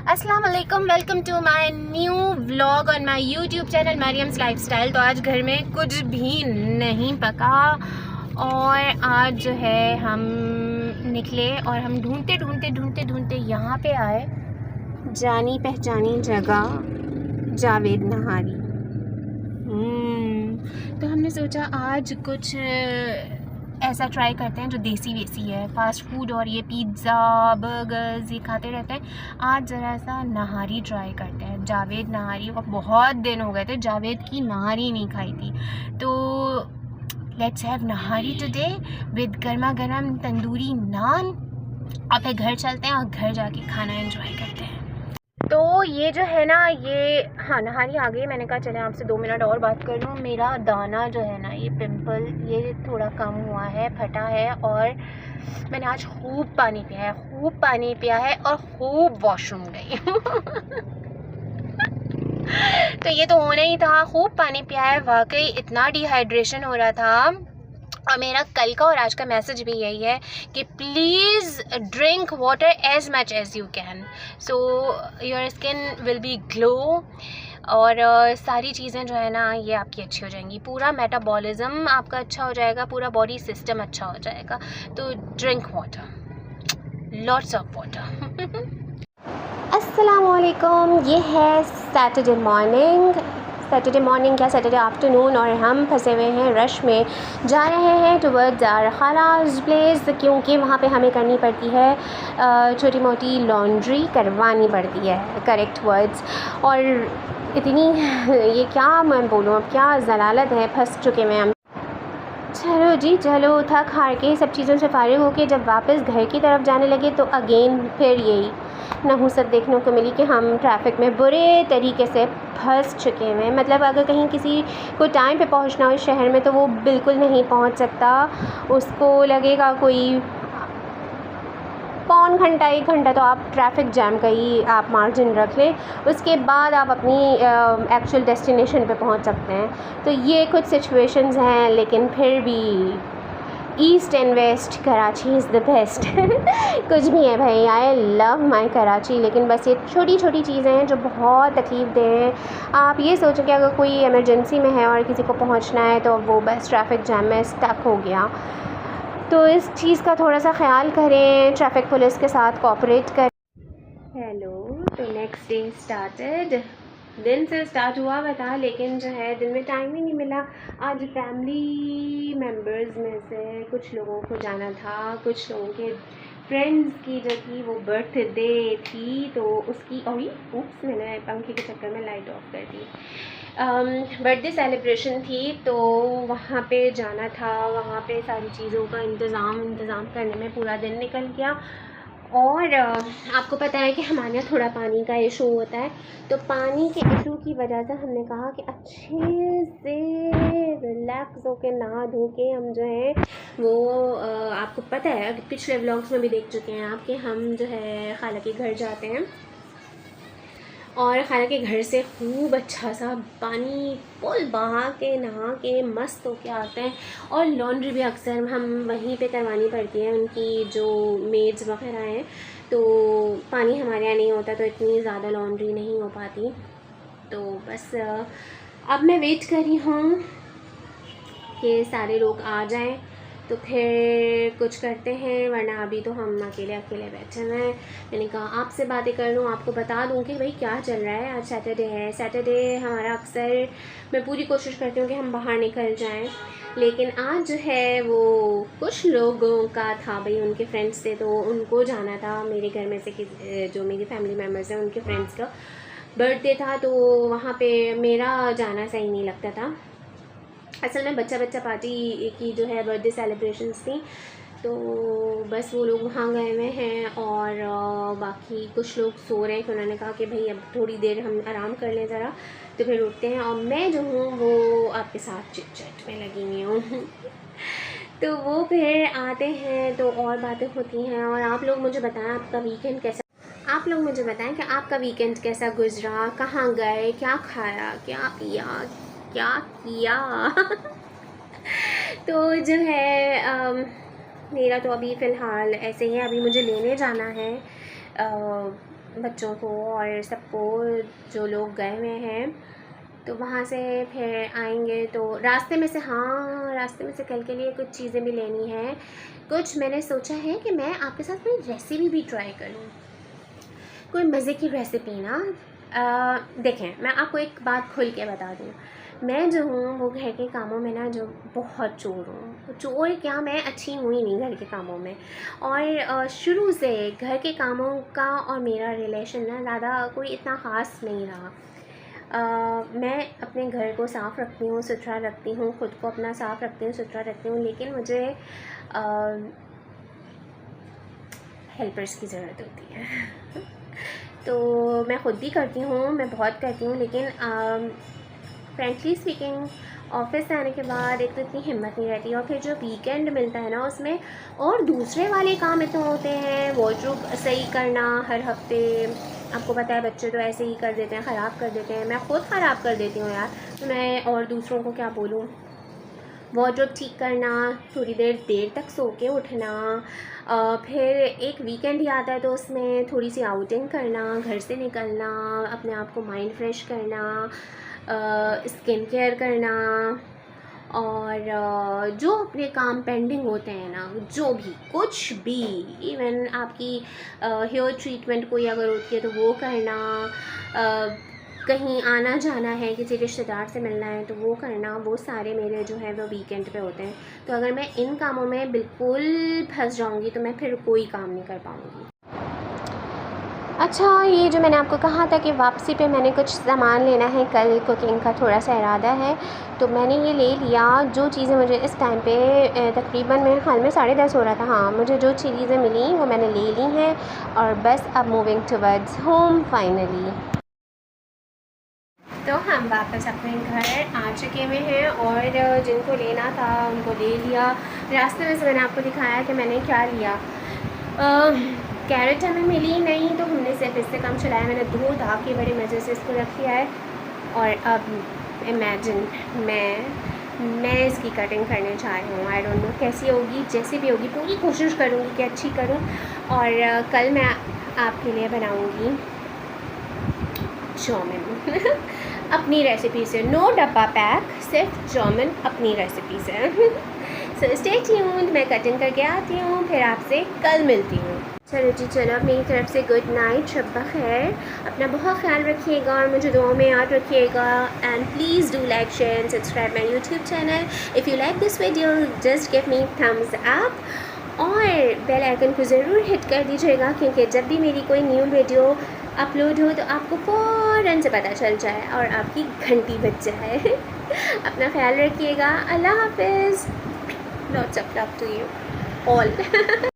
अस्सलाम वालेकुम, welcome to my new vlog on my YouTube channel Maryam's lifestyle. तो आज घर में कुछ भी नहीं पका और आज जो है हम निकले और हम ढूंढते यहाँ पे आए, जानी पहचानी जगह जावेद नहारी। तो हमने सोचा आज कुछ ऐसा ट्राई करते हैं जो देसी वेसी है। फास्ट फूड और ये पिज़्ज़ा बर्गर्स ये खाते रहते हैं, आज ज़रा सा नहारी ट्राई करते हैं, जावेद नहारी। और बहुत दिन हो गए थे जावेद की नहारी नहीं खाई थी, तो let's have nihari today with गर्मा गर्म तंदूरी नान। अब फिर घर चलते हैं और घर जाके खाना एंजॉय करते हैं। तो ये जो है ना, ये हाँ नहारी आ गई। मैंने कहा चले आपसे 2 मिनट और बात कर लूँ। मेरा दाना जो है ना, ये पिंपल ये थोड़ा कम हुआ है, फटा है, और मैंने आज खूब पानी पिया है और खूब वॉशरूम गई। तो ये तो होना ही था, खूब पानी पिया है। वाकई इतना डिहाइड्रेशन हो रहा था। और मेरा कल का और आज का मैसेज भी यही है कि please drink water as much as you can, so your skin will be glow. और सारी चीज़ें जो है ना, ये आपकी अच्छी हो जाएंगी। पूरा मेटाबॉलिज्म आपका अच्छा हो जाएगा, पूरा बॉडी सिस्टम अच्छा हो जाएगा। तो drink water, lots of water. अस्सलामुअलैकुम, ये है सैटरडे मॉर्निंग या सैटरडे आफ्टरनून, और हम फंसे हुए हैं रश में। जा रहे हैं टुवर्ड्स आवर खालास प्लेस, क्योंकि वहाँ पे हमें करनी पड़ती है छोटी मोटी लॉन्ड्री करवानी पड़ती है, करेक्ट वर्ड्स। और इतनी ये क्या मैं बोलूँ, अब क्या ज़लालत है, फंस चुके हैं हम। चलो जी चलो, थक हार के सब चीज़ों से फारिग होके जब वापस घर की तरफ जाने लगे तो अगेन फिर यही नहुसत देखने को मिली कि हम ट्रैफिक में बुरे तरीके से फंस चुके हैं। मतलब अगर कहीं किसी को टाइम पे पहुंचना हो इस शहर में तो वो बिल्कुल नहीं पहुंच सकता, उसको लगेगा कोई पौन घंटा 1 घंटा तो आप ट्रैफिक जैम का ही आप मार्जिन रख लें, उसके बाद आप अपनी एक्चुअल डेस्टिनेशन पे पहुंच सकते हैं। तो ये कुछ सिचुएशंस हैं, लेकिन फिर भी east and west Karachi is the best. कुछ भी है भाई, आई लव माई कराची, लेकिन बस ये छोटी छोटी चीज़ें हैं जो बहुत तकलीफ़ दें हैं। आप ये सोचें कि अगर कोई इमरजेंसी में है और किसी को पहुंचना है तो वो बस ट्रैफिक जैम में स्टक हो गया, तो इस चीज़ का थोड़ा सा ख्याल करें, ट्रैफिक पुलिस के साथ कोऑपरेट करें। हेलो, तो नेक्स्ट डे स्टार्टेड, दिन से स्टार्ट हुआ हुआ था, लेकिन जो है दिन में टाइम ही नहीं मिला। आज फैमिली मेम्बर्स में से कुछ लोगों को जाना था, कुछ लोगों के फ्रेंड्स की जो थी वो बर्थडे थी, तो उसकी उप्स मैंने पंखे के चक्कर में लाइट ऑफ कर दी। बर्थडे सेलिब्रेशन थी, तो वहाँ पे जाना था, वहाँ पे सारी चीज़ों का इंतज़ाम करने में पूरा दिन निकल गया। और आपको पता है कि हमारे यहाँ थोड़ा पानी का इशू होता है, तो पानी के इशू की वजह से हमने कहा कि अच्छे से रिलैक्स होके नहा धो के हम जो है वो आपको पता है, पिछले व्लॉग्स में भी देख चुके हैं आप कि हम जो है खाला के घर जाते हैं और खाला के घर से खूब अच्छा सा पानी फुल बहा के नहा के मस्त होके आते हैं। और लॉन्ड्री भी अक्सर हम वहीं पे करवानी पड़ती है, उनकी जो मेड्स वगैरह हैं, तो पानी हमारे यहाँ नहीं होता तो इतनी ज़्यादा लॉन्ड्री नहीं हो पाती। तो बस अब मैं वेट कर रही हूँ कि सारे लोग आ जाएं तो फिर कुछ करते हैं, वरना अभी तो हम अकेले बैठे हुए हैं। मैंने कहा आपसे बातें कर लूँ, आपको बता दूँ कि भाई क्या चल रहा है। आज सैटरडे है, सैटरडे हमारा अक्सर मैं पूरी कोशिश करती हूँ कि हम बाहर निकल जाएं, लेकिन आज जो है वो कुछ लोगों का था, भाई उनके फ्रेंड्स थे तो उनको जाना था। मेरे घर में से जो मेरी फैमिली मेम्बर्स हैं उनके फ्रेंड्स का बर्थडे था, तो वहाँ पर मेरा जाना सही नहीं लगता था। असल में बच्चा पार्टी की जो है बर्थडे सेलिब्रेशंस थी, तो बस वो लोग वहाँ गए हुए हैं और बाकी कुछ लोग सो रहे हैं कि उन्होंने कहा कि भाई अब थोड़ी देर हम आराम कर लें ज़रा, तो फिर उठते हैं। और मैं जो हूँ वो आपके साथ चिट चैट में लगी हुई हूँ। तो वो फिर आते हैं तो और बातें होती हैं। और आप लोग मुझे बताएं आपका वीकेंड कैसा, आप लोग मुझे बताएं कि आपका वीकेंड कैसा गुजरा, कहाँ गए, क्या खाया, क्या पिया, क्या किया। तो जो है मेरा तो अभी फ़िलहाल ऐसे ही है। अभी मुझे लेने जाना है बच्चों को और सबको, जो लोग गए हुए हैं। तो वहाँ से फिर आएंगे तो रास्ते में से कल के लिए कुछ चीज़ें भी लेनी है। कुछ मैंने सोचा है कि मैं आपके साथ कोई रेसिपी भी ट्राई करूँ, कोई मज़े की रेसिपी ना। देखें, मैं आपको एक बात खुल के बता दूँ, मैं जो हूँ वो घर के कामों में ना जो बहुत चोर हूँ। चोर क्या, मैं अच्छी हूँ ही नहीं घर के कामों में। और शुरू से घर के कामों का और मेरा रिलेशन ना ज़्यादा कोई इतना ख़ास नहीं रहा। मैं अपने घर को साफ़ रखती हूँ, सुथरा रखती हूँ, ख़ुद को अपना साफ़ रखती हूँ, सुथरा रखती हूँ, लेकिन मुझे हेल्पर्स की ज़रूरत होती है। तो मैं ख़ुद भी करती हूँ, मैं बहुत करती हूँ, लेकिन फ्रेंकली स्पीकिंग ऑफ़िस से आने के बाद एक तो इतनी हिम्मत नहीं रहती, और फिर जो वीकेंड मिलता है ना उसमें और दूसरे वाले काम इतने होते हैं। वार्डरोब सही करना हर हफ्ते, आपको पता है बच्चे तो ऐसे ही कर देते हैं, ख़राब कर देते हैं, मैं ख़ुद ख़राब कर देती हूँ यार, तो मैं और दूसरों को क्या बोलूँ। वार्डरोब ठीक करना, थोड़ी देर तक सो के उठना, फिर एक वीकेंड ही आता है तो उसमें थोड़ी सी आउटिंग करना, घर से निकलना, अपने आप को माइंड फ्रेश करना, स्किन केयर करना, और जो अपने काम पेंडिंग होते हैं ना, जो भी कुछ भी, इवन आपकी हेयर ट्रीटमेंट कोई अगर होती है तो वो करना, कहीं आना जाना है, किसी रिश्तेदार से मिलना है तो वो करना, वो सारे मेरे जो है वो वीकेंड पे होते हैं। तो अगर मैं इन कामों में बिल्कुल फंस जाऊंगी तो मैं फिर कोई काम नहीं कर पाऊंगी। अच्छा, ये जो मैंने आपको कहा था कि वापसी पे मैंने कुछ सामान लेना है, कल कुकिंग का थोड़ा सा इरादा है, तो मैंने ये ले लिया। जो चीज़ें मुझे इस टाइम पे तकरीबन मेरे ख्याल में 10:30 हो रहा था, हाँ, मुझे जो चीज़ें मिली वो मैंने ले ली हैं, और बस अब मूविंग टुवर्ड्स होम फाइनली। तो हम वापस अपने घर आ चुके हुए हैं, और जिनको लेना था उनको ले लिया। रास्ते में से मैंने आपको दिखाया कि मैंने क्या लिया। कैरेट हमें मिली नहीं तो हमने सिर्फ इससे काम चलाया। मैंने 2 धागे बड़े मज़े से इसको रख लिया है, और अब इमेजिन मैं इसकी कटिंग करने जा रही हूँ। आई डोंट नो कैसी होगी, जैसी भी होगी पूरी कोशिश करूँगी कि अच्छी करूँ। और कल मैं आपके लिए बनाऊँगी चाउमीन अपनी रेसिपी से, नो डब्बा पैक, सिर्फ चाउमीन अपनी रेसिपी से। सो स्टे ट्यून्ड, मैं कटिंग करके आती हूँ, फिर आपसे कल मिलती हूँ। चलो जी, चलो, अब मेरी तरफ से गुड नाइट, शब बख़ैर, अपना बहुत ख्याल रखिएगा और मुझे दुआओं में याद रखिएगा। And please do like, share and subscribe my YouTube channel. If you like this video just give me thumbs up, और बेल आइकन को ज़रूर हिट कर दीजिएगा, क्योंकि जब भी मेरी कोई न्यू वीडियो अपलोड हो तो आपको फ़ौरन से पता चल जाए और आपकी घंटी बज जाए। अपना ख्याल रखिएगा। अल्लाह हाफ़िज़। Lots of love to you all.